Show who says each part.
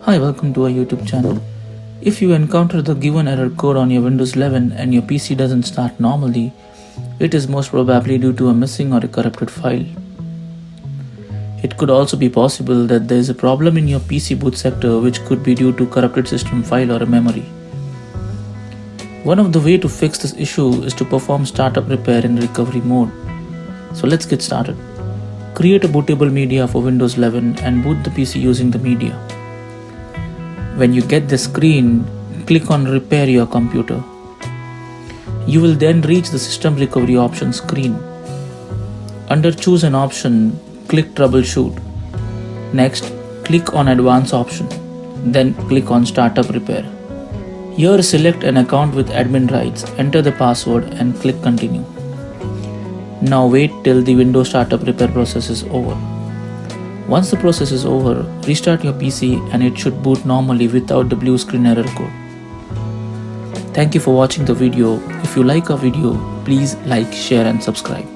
Speaker 1: Hi, welcome to our YouTube channel. If you encounter the given error code on your Windows 11 and your PC doesn't start normally, it is most probably due to a missing or a corrupted file. It could also be possible that there is a problem in your PC boot sector which could be due to corrupted system file or a memory. One of the way to fix this issue is to perform startup repair in recovery mode. So let's get started. Create a bootable media for Windows 11 and boot the PC using the media. When you get the screen, click on Repair your computer. You will then reach the System Recovery option screen. Under Choose an option, click Troubleshoot. Next, click on Advanced option. Then click on Startup Repair. Here select an account with admin rights, enter the password and click Continue. Now wait till the Windows Startup Repair process is over. Once the process is over, restart your PC and it should boot normally without the blue screen error code. Thank you for watching the video. If you like our video, please like, share and subscribe.